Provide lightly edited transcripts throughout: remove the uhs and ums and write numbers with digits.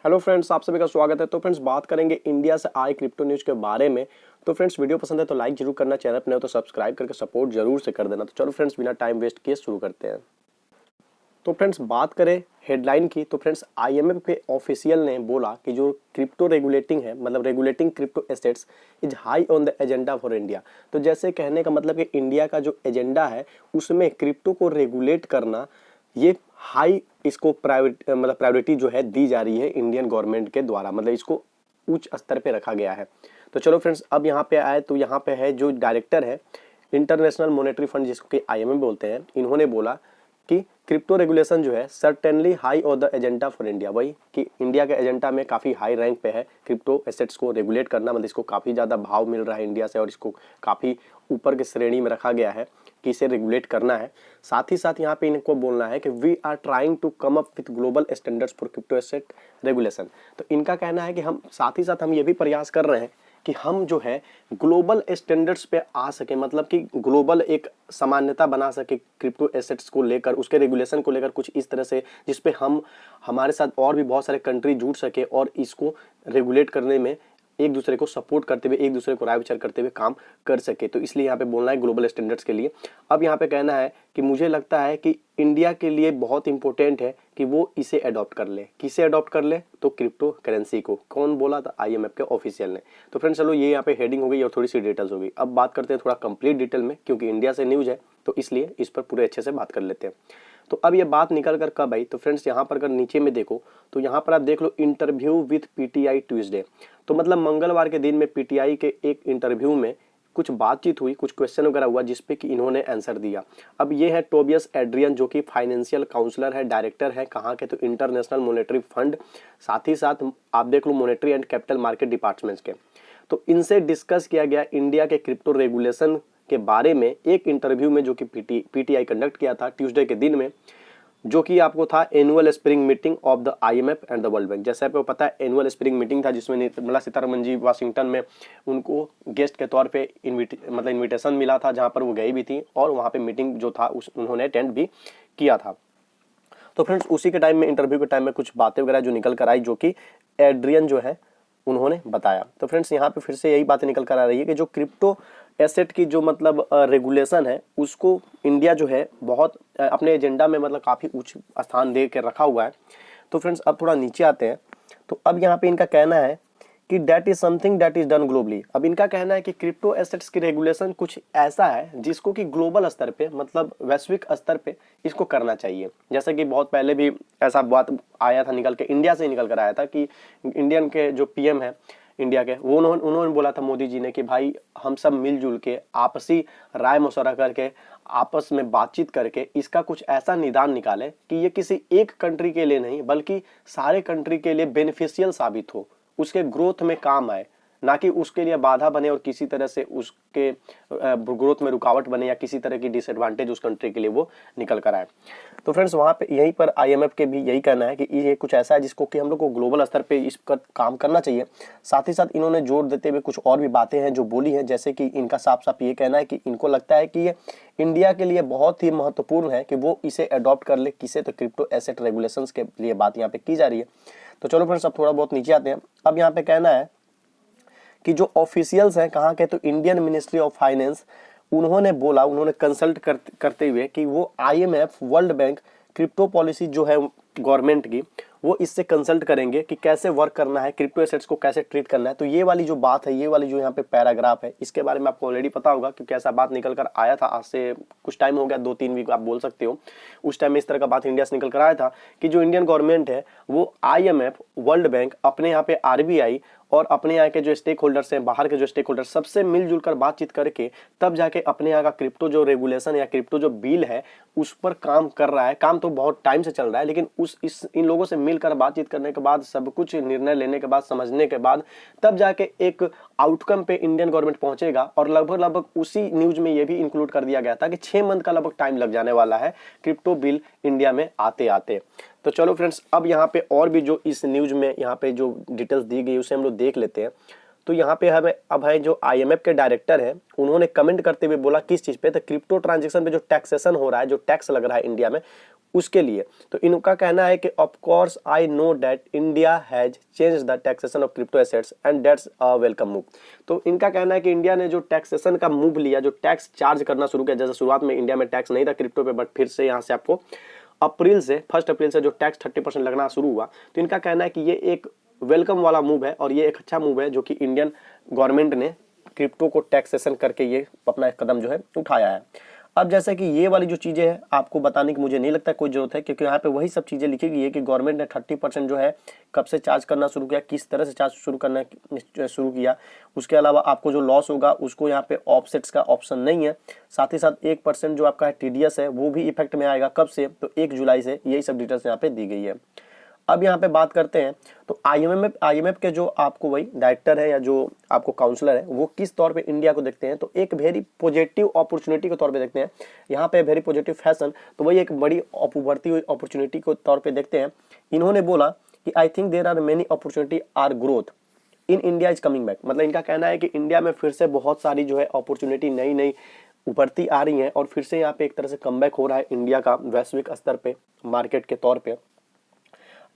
Hello friends, आप सभी का स्वागत है। तो फ्रेंड्स बात करेंगे इंडिया से आए क्रिप्टो न्यूज़ के बारे में। तो फ्रेंड्स वीडियो पसंद है तो लाइक जरूर करना, चैनल पर नए हो तो सब्सक्राइब करके सपोर्ट जरूर से कर देना। तो चलो फ्रेंड्स बिना टाइम वेस्ट किए शुरू करते हैं। तो फ्रेंड्स बात करें हेडलाइन की, तो फ्रेंड्स आईएमएफ के ऑफिशियल ने बोला कि जो क्रिप्टो रेगुलेटिंग है, मतलब regulating crypto assets is high on the agenda for India. तो जैसे कहने का मतलब कि इंडिया का जो एजेंडा है उसमें क्रिप्टो को रेगुलेट करना, ये हाई इसको प्रायोरिटी जो है दी जा रही है इंडियन गवर्नमेंट के द्वारा, मतलब इसको उच्च स्तर पे रखा गया है। तो चलो फ्रेंड्स अब यहाँ पे आए तो यहाँ पे है जो डायरेक्टर है इंटरनेशनल मॉनेटरी फंड, जिसको कि आईएमएफ बोलते हैं, इन्होंने बोला कि क्रिप्टो रेगुलेशन जो है certainly high on the agenda for India, वही कि इंडिया के एजेंडा में काफ़ी हाई रैंक पे है क्रिप्टो एसेट्स को रेगुलेट करना, मतलब इसको काफ़ी ज़्यादा भाव मिल रहा है इंडिया से और इसको काफ़ी ऊपर की श्रेणी में रखा गया है कि इसे रेगुलेट करना है। साथ ही साथ यहाँ पे इनको बोलना है कि we are trying to come up with global standards for crypto asset regulation. तो इनका कहना है कि हम साथ ही साथ हम ये भी प्रयास कर रहे हैं कि हम जो है ग्लोबल स्टैंडर्ड्स पे आ सके, मतलब कि ग्लोबल एक सामान्यता बना सके क्रिप्टो एसेट्स को लेकर, उसके रेगुलेशन को लेकर कुछ इस तरह से जिसपे हम हमारे साथ और भी बहुत सारे कंट्री जुड़ सके और इसको रेगुलेट करने में एक दूसरे को सपोर्ट करते हुए, एक दूसरे को राय विचार करते हुए काम कर सके। तो इसलिए यहाँ पे बोलना है ग्लोबल स्टैंडर्ड्स के लिए। अब यहाँ पे कहना है कि मुझे लगता है कि इंडिया के लिए बहुत इंपॉर्टेंट है कि वो इसे अडॉप्ट कर ले। किसे अडॉप्ट कर ले? तो क्रिप्टो करेंसी को। कौन बोला था? आईएमएफ के ऑफिशियल ने। तो फ्रेंड्स चलो ये यहाँ पे हेडिंग हो गई और थोड़ी सी डिटेल्स हो गई। अब बात करते हैं थोड़ा कंप्लीट डिटेल में, क्योंकि इंडिया से न्यूज है तो इसलिए इस पर पूरे अच्छे से बात कर लेते हैं। तो अब ये बात निकल कर कब आई? तो फ्रेंड्स यहाँ पर अगर नीचे में देखो तो यहाँ पर आप देख लो इंटरव्यू विथ पीटीआई ट्यूसडे। तो मतलब मंगलवार के दिन में पीटीआई के एक इंटरव्यू में कुछ बातचीत हुई, कुछ क्वेश्चन वगैरह हुआ जिसपे कि इन्होंने आंसर दिया। अब ये है टोबियस एड्रियन, जो कि फाइनेंशियल काउंसलर है, डायरेक्टर है कहाँ के? तो इंटरनेशनल मॉनेटरी फंड, साथ ही साथ आप देख लो monetary and capital market departments के। तो इनसे डिस्कस किया गया इंडिया के क्रिप्टो रेगुलेशन के बारे में एक इंटरव्यू में, जो कि पीटीआई कंडक्ट किया था ट्यूसडे के दिन में, जो कि आपको था annual spring meeting of the IMF and the world bank. जैसे आपको पता है एनुअल स्प्रिंग मीटिंग था जिसमें निर्मला सीतारमण जी वाशिंगटन में उनको गेस्ट के तौर पे इनविटेशन मिला था, जहां पर वो गई भी थी और वहां पे मीटिंग जो था उन्होंने अटेंड भी किया था। तो फ्रेंड्स उसी के टाइम में, इंटरव्यू के टाइम में कुछ बातें वगैरह जो निकल कर आई, जो कि एड्रियन जो है उन्होंने बताया। तो फ्रेंड्स यहाँ पे फिर से यही बातें निकल कर आ रही है कि जो क्रिप्टो एसेट की जो मतलब रेगुलेशन है उसको इंडिया जो है बहुत अपने एजेंडा में मतलब काफ़ी उच्च स्थान दे के रखा हुआ है। तो फ्रेंड्स अब थोड़ा नीचे आते हैं। तो अब यहाँ पे इनका कहना है कि that is something that is done globally. अब इनका कहना है कि क्रिप्टो एसेट्स की रेगुलेशन कुछ ऐसा है जिसको कि ग्लोबल स्तर पे, मतलब वैश्विक स्तर पे इसको करना चाहिए। जैसे कि बहुत पहले भी ऐसा बात आया था, निकल के इंडिया से निकल कर आया था कि इंडियन के जो पीएम है इंडिया के, वो उन्होंने बोला था मोदी जी ने कि भाई हम सब मिलजुल के आपसी राय मशवरा करके आपस में बातचीत करके इसका कुछ ऐसा निदान निकाले कि ये किसी एक कंट्री के लिए नहीं बल्कि सारे कंट्री के लिए बेनिफिशियल साबित हो, उसके ग्रोथ में काम आए, ना कि उसके लिए बाधा बने और किसी तरह से उसके ग्रोथ में रुकावट बने या किसी तरह की डिसएडवांटेज उस कंट्री के लिए वो निकल कर आए। तो फ्रेंड्स वहाँ पे यहीं पर आईएमएफ के भी यही कहना है कि ये कुछ ऐसा है जिसको कि हम लोग को ग्लोबल स्तर पे इस पर काम करना चाहिए। साथ ही साथ इन्होंने जोर देते हुए कुछ और भी बातें हैं जो बोली हैं, जैसे कि इनका साफ साफ ये कहना है कि इनको लगता है कि ये इंडिया के लिए बहुत ही महत्वपूर्ण है कि वो इसे अडॉप्ट कर ले। किसे? तो क्रिप्टो एसेट रेगुलेशंस के लिए बात यहाँ पे की जा रही है। तो चलो फ्रेंड्स अब थोड़ा बहुत नीचे आते हैं। अब यहाँ पे कहना है कि जो ऑफिशियल्स हैं कहाँ के? तो इंडियन मिनिस्ट्री ऑफ फाइनेंस, उन्होंने बोला, उन्होंने कंसल्ट करते हुए कि वो IMF, world bank crypto policy जो है गवर्नमेंट की, वो इससे कंसल्ट करेंगे कि कैसे वर्क करना है, क्रिप्टो एसेट्स को कैसे ट्रीट करना है। तो ये वाली जो बात है, ये वाली जो यहाँ पे पैराग्राफ है, इसके बारे में आपको ऑलरेडी पता होगा क्योंकि ऐसा बात निकल कर आया था। आज से कुछ टाइम हो गया, 2-3 वीक आप बोल सकते हो। उस टाइम में इस तरह का बात इंडिया से निकल कर आया था कि जो इंडियन गवर्नमेंट है वो आईएमएफ, वर्ल्ड बैंक, अपने यहाँ पे आरबीआई और अपने यहाँ के जो स्टेक होल्डर्स हैं, बाहर के जो स्टेक होल्डर्स, सबसे मिलजुल कर बातचीत करके तब जाके अपने यहाँ का क्रिप्टो जो रेगुलेशन या क्रिप्टो जो बिल है उस पर काम कर रहा है। काम तो बहुत टाइम से चल रहा है, लेकिन इन लोगों से मिलकर बातचीत करने के बाद, सब कुछ निर्णय लेने के बाद, समझने के बाद, तब जाके एक आउटकम पे इंडियन गवर्नमेंट पहुंचेगा। और लगभग उसी न्यूज में ये भी इंक्लूड कर दिया गया था कि 6 मंथ का लगभग टाइम लग जाने वाला है क्रिप्टो बिल इंडिया में आते आते। तो चलो फ्रेंड्स अब यहाँ पे और भी जो इस न्यूज में यहाँ पे जो डिटेल्स दी गई उसे हम लोग देख लेते हैं। तो यहाँ पे हमें अब है जो आईएमएफ के डायरेक्टर हैं, उन्होंने कमेंट करते हुए बोला किस चीज पे? तो क्रिप्टो ट्रांजेक्शन पे जो टैक्सेशन हो रहा है, जो टैक्स लग रहा है इंडिया में, उसके लिए। तो इनका कहना है कि of course I know that India has change the taxation of crypto assets and that's a welcome move. तो इनका कहना है कि इंडिया ने जो टैक्सेशन का मूव लिया, जो टैक्स चार्ज करना शुरू किया, जैसे शुरुआत में इंडिया में टैक्स नहीं था क्रिप्टो पे, बट फिर से यहाँ से आपको अप्रैल से 1 अप्रैल से जो टैक्स 30% लगना शुरू हुआ, तो इनका कहना है कि ये एक वेलकम वाला मूव है और ये एक अच्छा मूव है जो कि इंडियन गवर्नमेंट ने क्रिप्टो को टैक्सेशन करके ये अपना एक कदम जो है उठाया है। अब जैसे कि ये वाली जो चीज़ें हैं आपको बताने की मुझे नहीं लगता कोई जरूरत है, क्योंकि यहाँ पे वही सब चीज़ें लिखी गई है कि गवर्नमेंट ने 30% जो है कब से चार्ज करना शुरू किया, किस तरह से चार्ज शुरू किया। उसके अलावा आपको जो लॉस होगा उसको यहाँ पे ऑफसेट्स का ऑप्शन नहीं है। साथ ही साथ 1% जो आपका TDS है वो भी इफेक्ट में आएगा, कब से, तो 1 जुलाई से। यही सब डिटेल्स यहाँ पे दी गई है। अब यहाँ पे बात करते हैं तो IMF के जो आपको वही डायरेक्टर है या जो आपको काउंसलर है वो किस तौर पे इंडिया को देखते हैं, तो एक वेरी पॉजिटिव अपॉर्चुनिटी के तौर पे देखते हैं। यहाँ पे वेरी पॉजिटिव फैशन, तो वही एक बड़ी उभरती हुई अपॉर्चुनिटी के तौर पे देखते हैं। इन्होंने बोला कि I think there are many opportunity are growth in India is coming back. मतलब इनका कहना है कि इंडिया में फिर से बहुत सारी जो है अपॉर्चुनिटी नई नई उभरती आ रही हैं और फिर से यहाँ पे एक तरह से कमबैक हो रहा है इंडिया का वैश्विक स्तर पे मार्केट के तौर पे।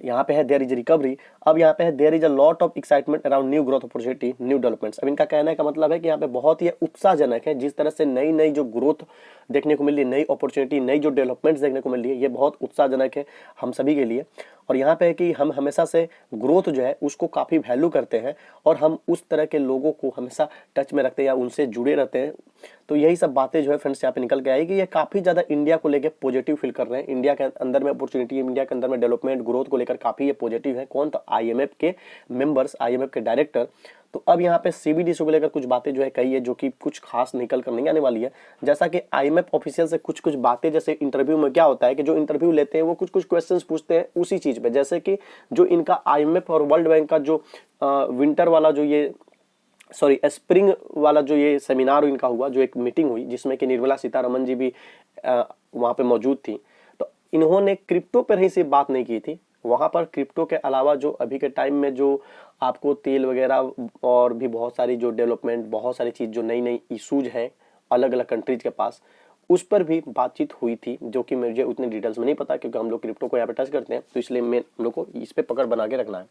यहाँ पे है देयर इज रिकवरी। अब यहाँ पे है there is a lot of excitement around new growth opportunity new developments. अब इनका कहने का मतलब है कि यहाँ पे बहुत ही उत्साहजनक है जिस तरह से नई नई जो ग्रोथ देखने को मिल रही है, नई अपॉर्चुनिटी, नई जो डेवलपमेंट्स देखने को मिल रही है, ये बहुत उत्साहजनक है हम सभी के लिए। और यहाँ पे है कि हम हमेशा से ग्रोथ जो है उसको काफ़ी वैल्यू करते हैं और हम उस तरह के लोगों को हमेशा टच में रखते हैं या उनसे जुड़े रहते हैं। तो यही सब बातें जो है फ्रेंड्स यहाँ पे निकल के आई कि ये काफ़ी ज़्यादा इंडिया को लेकर पॉजिटिव फील कर रहे हैं। इंडिया के अंदर में अपॉर्चुनिटी, इंडिया के अंदर में डेवलपमेंट ग्रोथ को लेकर काफ़ी ये पॉजिटिव है। कौन? तो IMF के मेंबर्स, IMF के डायरेक्टर। तो अब यहाँ पे CBDC को लेकर कुछ बातें जो है कही है जो कि कुछ खास निकल कर नहीं आने वाली है। जैसा कि IMF ऑफिशियल से कुछ कुछ बातें, जैसे इंटरव्यू में क्या होता है कि जो इंटरव्यू लेते हैं वो कुछ कुछ क्वेश्चंस पूछते हैं उसी चीज़ पे, जैसे कि जो इनका IMF और वर्ल्ड बैंक का जो विंटर वाला जो ये स्प्रिंग वाला जो ये सेमिनार इनका हुआ, जो एक मीटिंग हुई जिसमें कि निर्मला सीतारमण जी भी वहाँ पे मौजूद थी, तो इन्होंने क्रिप्टो पर ही सिर्फ बात नहीं की थी। वहाँ पर क्रिप्टो के अलावा जो अभी के टाइम में जो आपको तेल वगैरह और भी बहुत सारी जो डेवलपमेंट, बहुत सारी चीज़ जो नई नई इशूज हैं अलग अलग कंट्रीज के पास, उस पर भी बातचीत हुई थी, जो कि मुझे उतनी डिटेल्स में नहीं पता क्योंकि हम लोग क्रिप्टो को यहाँ पे टच करते हैं, तो इसलिए हम लोग को इस पर पकड़ बना के रखना है।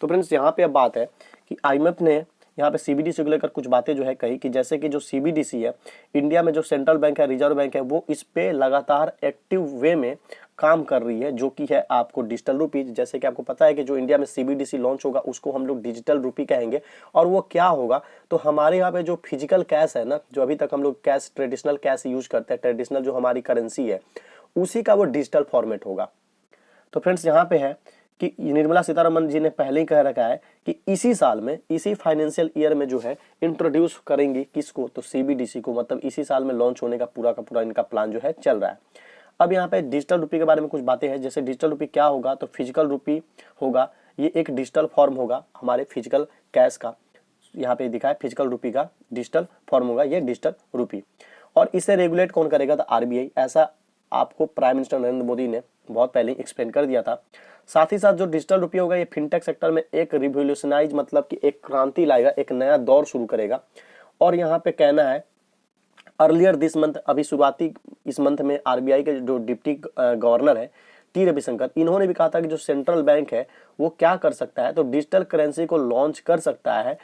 तो फ्रेंड्स यहाँ पे अब बात है कि IMF ने यहाँ पे CBDC को लेकर कुछ बातें जो है कही कि जैसे कि जो CBDC है, इंडिया में जो सेंट्रल बैंक है, रिजर्व बैंक है, वो इस पे लगातार एक्टिव वे में काम कर रही है, जो कि है आपको डिजिटल रूपी। जैसे कि आपको पता है कि जो इंडिया में CBDC लॉन्च होगा उसको हम लोग डिजिटल रूपी कहेंगे। और वो क्या होगा, तो हमारे यहाँ पे जो फिजिकल कैश है ना, जो अभी तक हम लोग कैश, ट्रेडिशनल कैश यूज करते हैं, ट्रेडिशनल जो हमारी करेंसी है, उसी का वो डिजिटल फॉर्मेट होगा। तो फ्रेंड्स यहाँ पे है कि निर्मला सीतारमण जी ने पहले ही कह रखा है कि इसी साल में, इसी फाइनेंशियल ईयर में जो है इंट्रोड्यूस करेंगी किसको, तो CBDC को। मतलब इसी साल में लॉन्च होने का पूरा इनका प्लान जो है चल रहा है। अब यहाँ पे डिजिटल रूपी के बारे में कुछ बातें हैं। जैसे डिजिटल रूपी क्या होगा, तो फिजिकल रूपी होगा, ये एक डिजिटल फॉर्म होगा हमारे फिजिकल कैश का। यहाँ पे दिखा है फिजिकल रूपी का डिजिटल फॉर्म होगा ये डिजिटल रूपी। और इसे रेगुलेट कौन करेगा, तो RBI। ऐसा आपको प्राइम मिनिस्टर नरेंद्र मोदी ने बहुत पहले एक्सप्लेन कर दिया था। साथ ही साथ जो डिजिटल रुपया होगा ये फिनटेक सेक्टर में एक रिवोल्यूशनाइज, मतलब कि एक क्रांति लाएगा, एक नया दौर शुरू करेगा। और यहाँ पे कहना है अर्लियर दिस मंथ, अभी शुरुआती इस मंथ में RBI के जो डिप्टी गवर्नर है T रविशंकर, इन्होंने भी कहा था कि जो सेंट्रल बैंक है वो क्या कर सकता है, तो डिजिटल करेंसी को लॉन्च कर सकता है।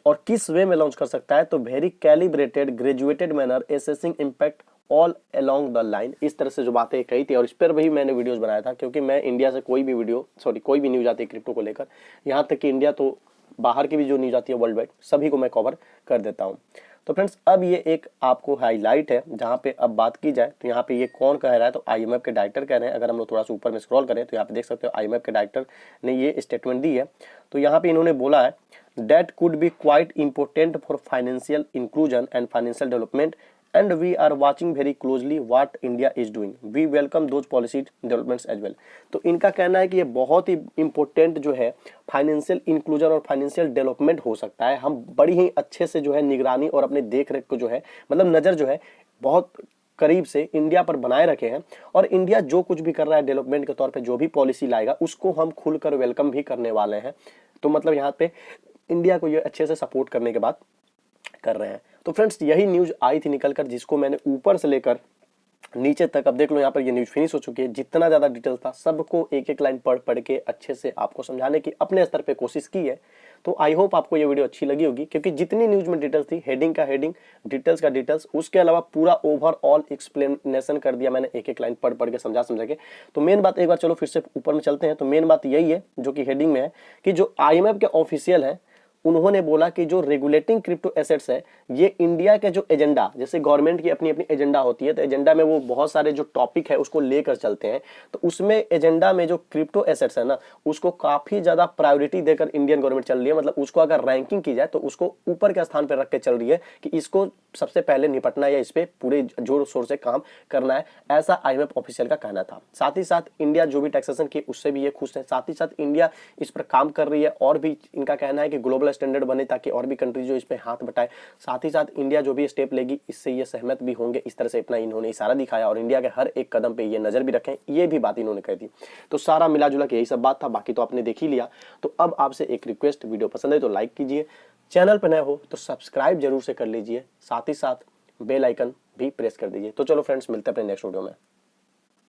और किस वे में लॉन्च कर सकता है, तो very calibrated graduated manner assessing impact all along the line. इस तरह से जो बातें कही थी और इस पर भी मैंने वीडियोस बनाया था, क्योंकि मैं इंडिया से कोई भी न्यूज आती है क्रिप्टो को लेकर, यहाँ तक कि इंडिया तो बाहर की भी जो न्यूज आती है वर्ल्ड वाइड, सभी को मैं कवर कर देता हूँ। तो फ्रेंड्स अब ये एक आपको हाईलाइट है जहाँ पे अब बात की जाए, तो यहाँ पे ये कौन कह रहा है, तो IMF के डायरेक्टर कह रहे हैं। अगर हम लोग थोड़ा सा ऊपर में स्क्रॉल करें तो यहाँ पे देख सकते हो IMF के डायरेक्टर ने ये स्टेटमेंट दी है। तो यहाँ पे इन्होंने बोला है that could be quite important for financial inclusion and financial development and we are watching very closely what India is doing. We welcome those policy developments as well. तो इनका कहना है कि ये बहुत ही इंपॉर्टेंट जो है फाइनेंशियल इंक्लूजन और फाइनेंशियल डेवलपमेंट हो सकता है। हम बड़ी ही अच्छे से जो है निगरानी और अपने देख रेख को जो है, मतलब नज़र जो है बहुत करीब से इंडिया पर बनाए रखे हैं। और इंडिया जो कुछ भी कर रहा है डेवलपमेंट के तौर पे, जो भी पॉलिसी लाएगा उसको हम खुलकर वेलकम भी करने वाले हैं। तो मतलब यहाँ पे इंडिया को ये अच्छे से सपोर्ट करने के बाद कर रहे हैं। तो फ्रेंड्स यही न्यूज़ आई थी निकल कर, जिसको मैंने ऊपर से लेकर नीचे तक अब देख लो, यहाँ पर ये न्यूज फिनिश हो चुकी है। जितना ज़्यादा डिटेल था सबको एक एक लाइन पढ़ पढ़ के अच्छे से आपको समझाने की अपने स्तर पे कोशिश की है। तो आई होप आपको ये वीडियो अच्छी लगी होगी, क्योंकि जितनी न्यूज में डिटेल्स थी, हेडिंग का हेडिंग, डिटेल्स का डिटेल्स, उसके अलावा पूरा ओवरऑल एक्सप्लेनेशन कर दिया मैंने, एक एक लाइन पढ़ पढ़ के समझा समझा के। तो मेन बात एक बार चलो फिर से ऊपर में चलते हैं। तो मेन बात यही है जो कि हेडिंग में है कि जो IMF के ऑफिशियल है उन्होंने बोला कि जो रेगुलेटिंग क्रिप्टो एसेट्स है ये इंडिया के जो एजेंडा, जैसे गवर्नमेंट की अपनी अपनी एजेंडा होती है, तो एजेंडा में वो बहुत सारे जो टॉपिक है उसको लेकर चलते हैं। तो उसमें एजेंडा में जो क्रिप्टो एसेट्स है ना, उसको काफी ज्यादा प्रायोरिटी देकर इंडियन गवर्नमेंट चल रही है। मतलब उसको अगर रैंकिंग की जाए तो उसको ऊपर के स्थान पर रख के चल रही है कि इसको सबसे पहले निपटना है या इस पे पूरे जोर शोर से काम करना है, ऐसा IMF ऑफिशियल का कहना था। साथ ही साथ इंडिया जो भी टैक्सेशन की उससे भी ये खुश है। साथ ही साथ इंडिया इस पर काम कर रही है और भी इनका कहना है कि ग्लोबल स्टैंडर्ड बने ताकि और भी कंट्रीज जो इस पे हाथ बटाए। साथ ही साथ इंडिया जो भी स्टेप लेगी इससे ये सहमत भी होंगे, इस तरह से अपना इन्होंने इशारा दिखाया और इंडिया के हर एक कदम पे ये नजर भी रखें, ये भी बात इन्होंने कही थी। तो सारा मिला जुला के यही सब बात था, बाकी तो आपने देख ही लिया। तो अब आपसे एक रिक्वेस्ट, वीडियो पसंद है तो लाइक कीजिए, चैनल पर नए हो तो सब्सक्राइब जरूर से कर लीजिए, साथ ही साथ बेल आइकन भी प्रेस कर दीजिए। तो चलो फ्रेंड्स, मिलते हैं अपने नेक्स्ट वीडियो में।